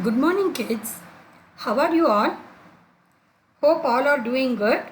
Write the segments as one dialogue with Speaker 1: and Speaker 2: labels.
Speaker 1: Good morning, kids. How are you all? Hope all are doing good.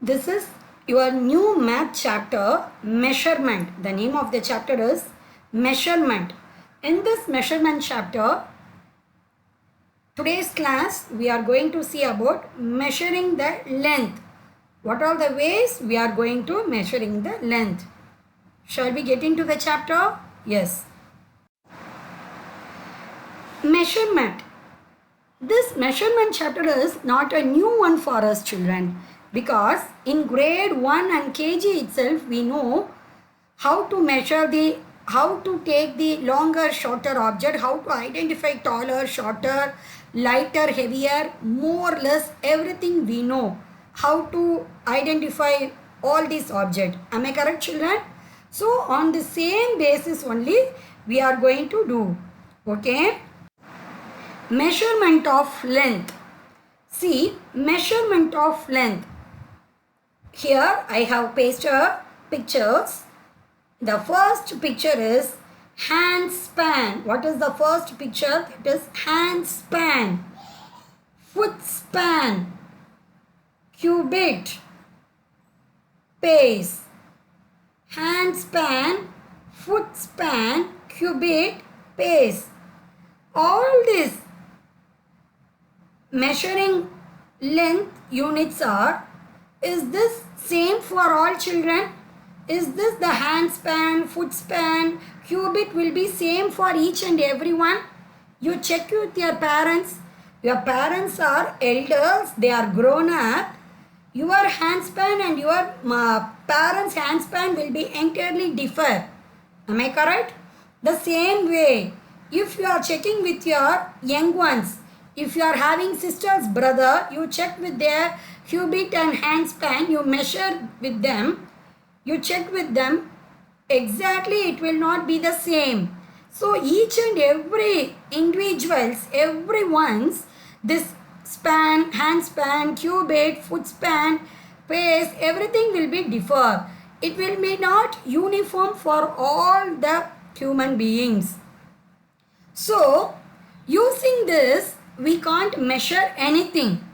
Speaker 1: This is your new math chapter, measurement. The name of the chapter is measurement. In this measurement chapter, today's class we are going to see about measuring the length. What are the ways we are going to measuring the length? Shall we get into the chapter? Yes. Measurement. This measurement chapter is not a new one for us children, because in grade 1 and KG itself we know how to measure how to take the longer shorter object, how to identify taller, shorter, lighter, heavier, more or less everything we know how to identify all these objects. Am I correct children? So on the same basis only we are going to do. Okay. Measurement of length. See, measurement of length. Here I have pasted pictures. The first picture is hand span. What is the first picture? It is hand span, foot span, cubit, pace. Hand span, foot span, cubit, pace. All these measuring length units are, is this same for all children? Is this the hand span, foot span, cubit will be same for each and everyone? You check with your parents. Your parents are elders, they are grown up. Your hand span and your parents' hand span will be entirely differ. Am I correct? The same way, if you are checking with your young ones, if you are having sisters, brother, you check with their cubit and hand span, you measure with them, you check with them, exactly it will not be the same. So each and every individuals, everyone's, this span, hand span, cubit, foot span, pace, everything will be differ. It will be not uniform for all the human beings. So using this, we can't measure anything.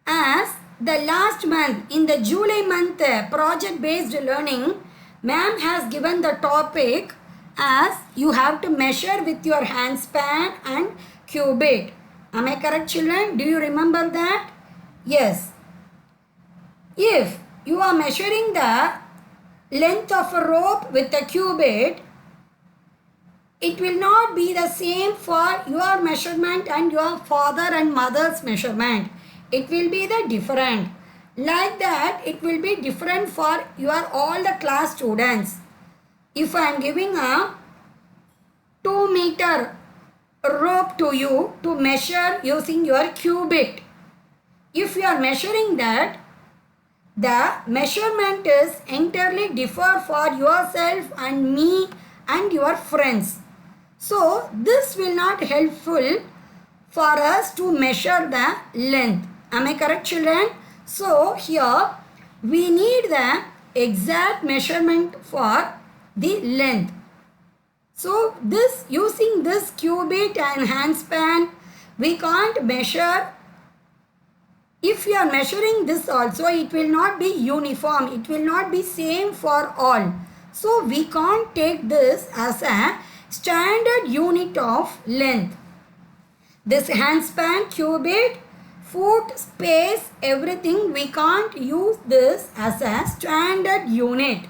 Speaker 1: As the last month, in the July month project based learning, ma'am has given the topic as you have to measure with your hand span and cubit. Am I correct children? Do you remember that? Yes. If you are measuring the length of a rope with a cubit, it will not be the same for your measurement and your father and mother's measurement. It will be the different. Like that, it will be different for your all the class students. If I am giving a 2-meter rope to you to measure using your cubit, if you are measuring that, the measurement is entirely differ for yourself and me and your friends. So this will not helpful for us to measure the length. Am I correct children? So here we need the exact measurement for the length. So this, using this cubit and hand span, we can't measure. If you are measuring this also, it will not be uniform. It will not be same for all. So we can't take this as a standard unit of length. This hand span, cubit, foot, space, everything, we can't use this as a standard unit.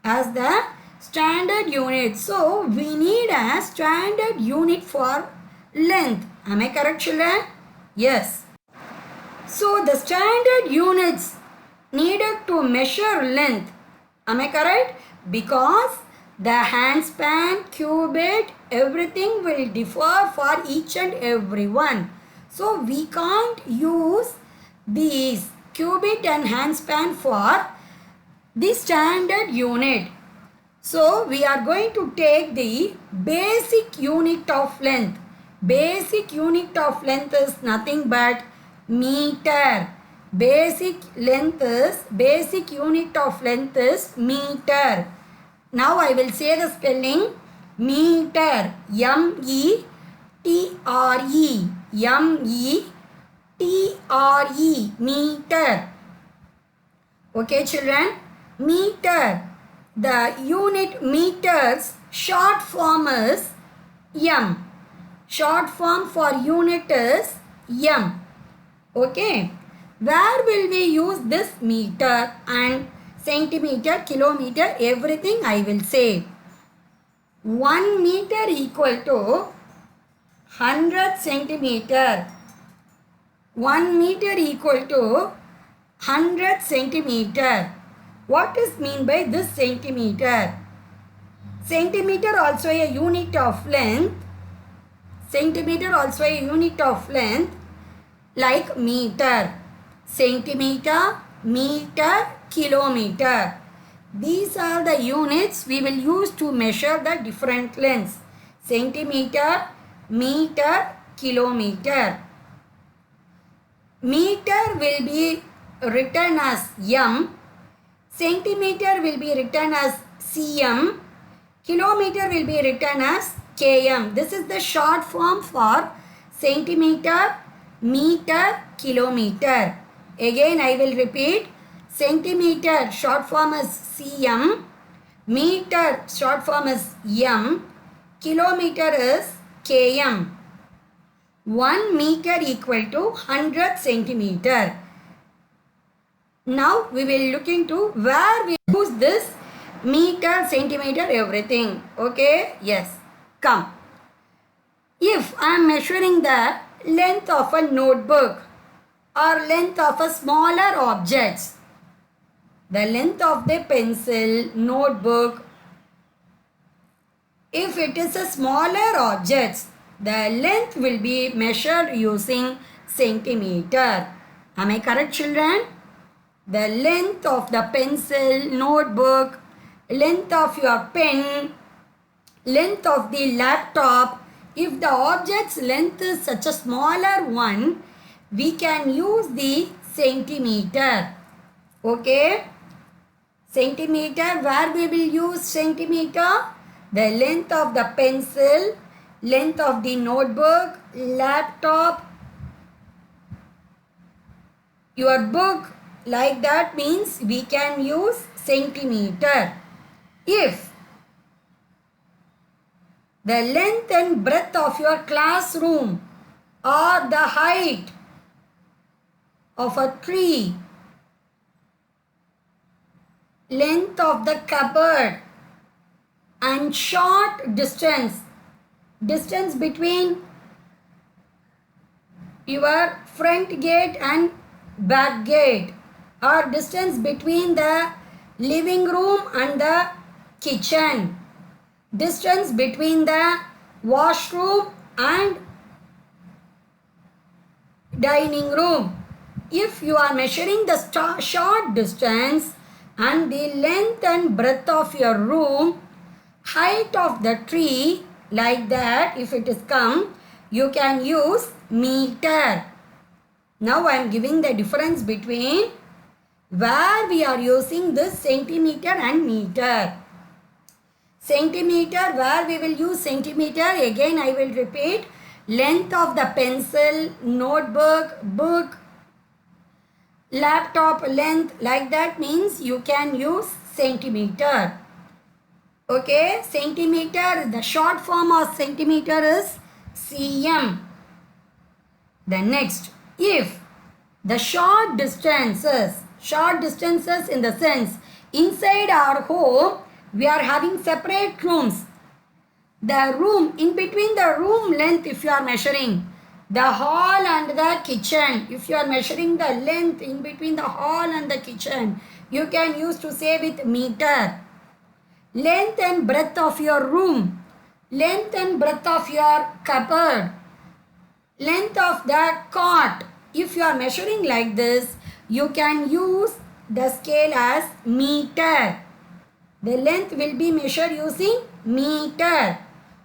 Speaker 1: As the standard unit. So we need a standard unit for length. Am I correct children? Yes. So the standard units needed to measure length. Am I correct? Because the hand span, cubit, everything will differ for each and every one. So we can't use these cubit and hand span for the standard unit. So we are going to take the basic unit of length. Basic unit of length is nothing but meter. Basic unit of length is meter. Now I will say the spelling. Meter. M-E-T-R-E. M-E-T-R-E. Meter. Okay, children. Meter. The unit meters short form is M. Short form for unit is M. Okay. Where will we use this meter and centimeter, kilometer, everything I will say. 1 meter equal to 100 centimeter. 1 meter equal to 100 centimeter. What is mean by this centimeter? Centimeter also a unit of length. Centimeter also a unit of length like meter. Centimeter, meter, kilometer. These are the units we will use to measure the different lengths. Centimeter, meter, kilometer. Meter will be written as M. Centimeter will be written as cm. Kilometer will be written as km. This is the short form for centimeter, meter, kilometer. Again I will repeat. Centimeter short form is cm. Meter short form is m. Kilometer is km. 1 meter equal to 100 centimeter. Now we will look into where we use this meter, centimeter, everything. Okay? Yes. Come. If I am measuring the length of a notebook or length of a smaller objects, the length of the pencil, notebook, if it is a smaller objects, the length will be measured using centimeter. Am I correct, children? The length of the pencil, notebook, length of your pen, length of the laptop. If the object's length is such a smaller one, we can use the centimeter. Okay? Centimeter, where we will use centimeter? The length of the pencil, length of the notebook, laptop, your book, like that means we can use centimeter. If the length and breadth of your classroom or the height of a tree, length of the cupboard and short distance between your front gate and back gate, or distance between the living room and the kitchen, distance between the washroom and dining room. If you are measuring the short distance and the length and breadth of your room, height of the tree, like that, if it is come, you can use meter. Now I am giving the difference between where we are using this centimeter and meter. Centimeter, where we will use centimeter, again I will repeat, length of the pencil, notebook, book, laptop length, like that means you can use centimeter. Okay, centimeter, the short form of centimeter is cm. The next, if the short distances in the sense, inside our home, we are having separate rooms. The room, in between the room length, if you are measuring, the hall and the kitchen, if you are measuring the length in between the hall and the kitchen, you can use to say with meter. Length and breadth of your room, length and breadth of your cupboard, length of the cot. If you are measuring like this, you can use the scale as meter. The length will be measured using meter.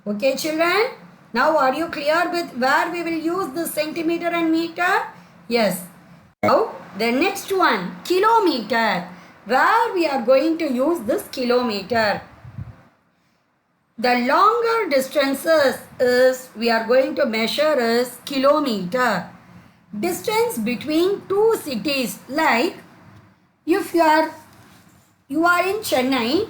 Speaker 1: Okay, children? Now are you clear with where we will use the centimeter and meter? Yes. Now the next one, kilometer. Where we are going to use this kilometer. The longer distances is we are going to measure is kilometer. Distance between two cities, like if you are in Chennai,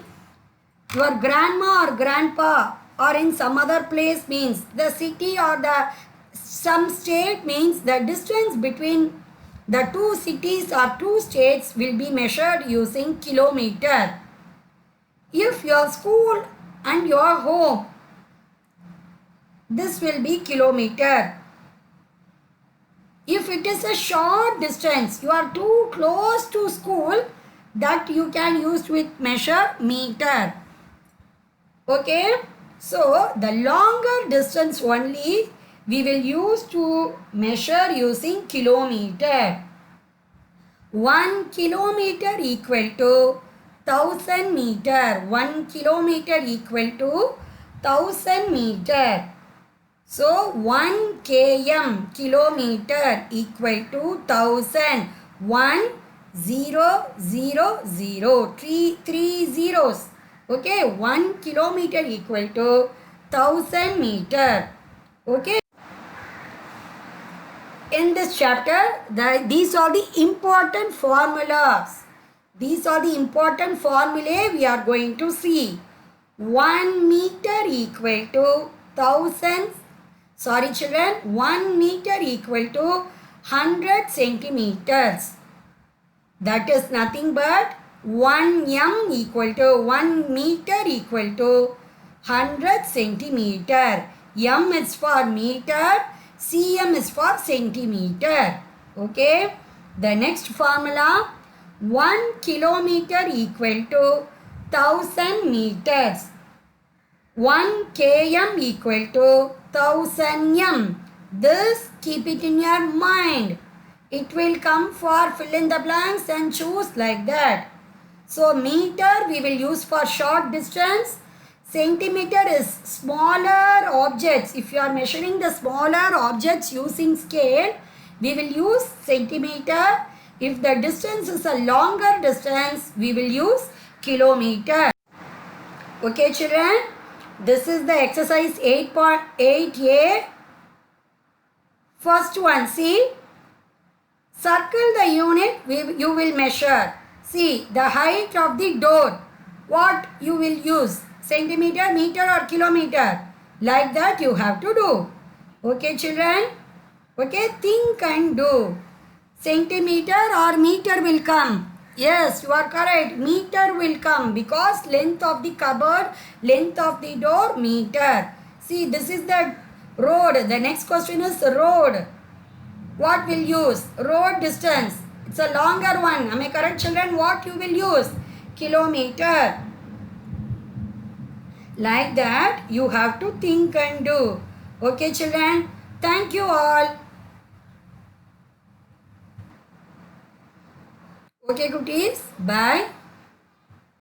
Speaker 1: your grandma or grandpa or in some other place means the city or the some state means the distance between the two cities or two states will be measured using kilometer. If your school and your home, this will be kilometer. If it is a short distance, you are too close to school, that you can use with measure meter. Okay, so the longer distance only we will use to measure using kilometer. 1 kilometer equal to 1000 meter. 1 kilometer equal to 1000 meter. So 1 km, kilometer, equal to 1000. 1 0 0 0. Three zeros. Okay, 1 kilometer equal to 1000 meter. Okay. In this chapter, these are the important formulas. These are the important formulae we are going to see. 1 meter equal to 1000. Sorry children, 1 meter equal to 100 centimeters. That is nothing but 1 m equal to 1 meter equal to 100 centimeter. M is for meter, cm is for centimeter. Okay. The next formula, 1 kilometer equal to 1000 meters. 1 km equal to 1000 m. This keep it in your mind. It will come for fill in the blanks and choose like that. So meter we will use for short distance. Centimeter is smaller objects. If you are measuring the smaller objects using scale, we will use centimeter. If the distance is a longer distance, we will use kilometer. Okay children, this is the exercise 8.8a. First one, see. Circle the unit you will measure. See the height of the door. What you will use? Centimeter, meter or kilometer? Like that you have to do. Okay children? Okay, think and do. Centimeter or meter will come. Yes, you are correct. Meter will come because length of the cupboard, length of the door, meter. See, this is the road. The next question is road. What will use? Road distance. It's a longer one. Am I correct children? What you will use? Kilometer. Like that you have to think and do. Okay children? Thank you all. Okay, cuties. Bye.